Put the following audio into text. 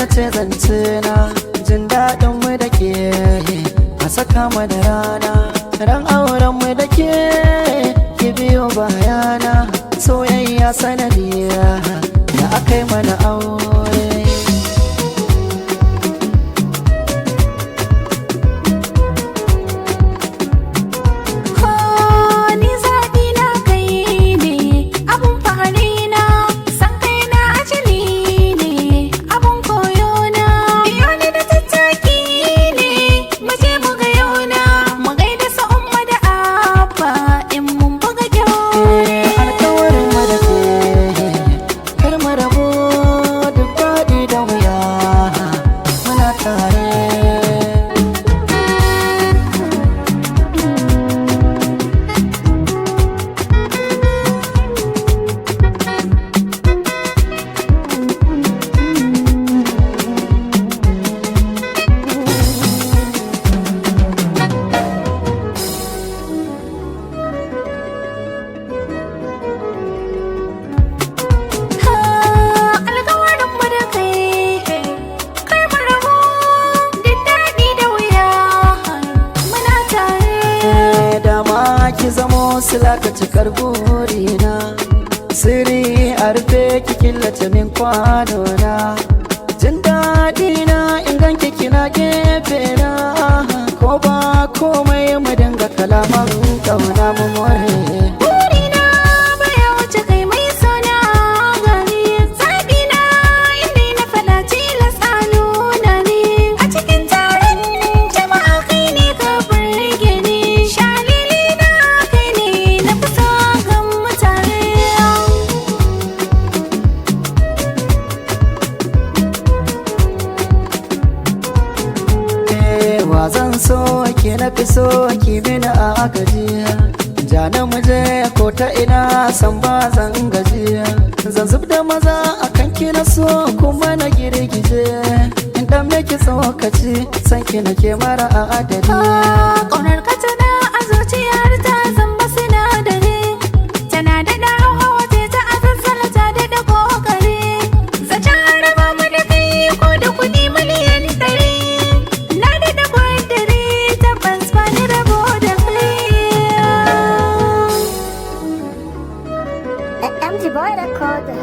ita ce zance na, jin daɗin mu da ke a saka mu da rana, ran auren mu da ke ki biyo bayana, soyayya sanadiya da aka yi mana aure. Ki zamo sila ka cikar burina, sirri a rufe ki killace min kwanona, jin daɗi na inganki kina gefe na, ko ba komai mu dinga kalaman ƙauna mu more. Zan so ki na fi so ki mini a gajiya, ja na muje ko ta ina san ba zan gajiya, zan zub da maza a kan ki na so kuma na girgije, in dan miki tsokaci san ki na ke mara a adadi. Ƙaunar ka tana a zuciyar ta zan ba sinadari, tana da hawa waje ta a zazzala ta da kokari, zaton raba mu da kai ko da kuɗi miliyan 100. MG Boy Recorder.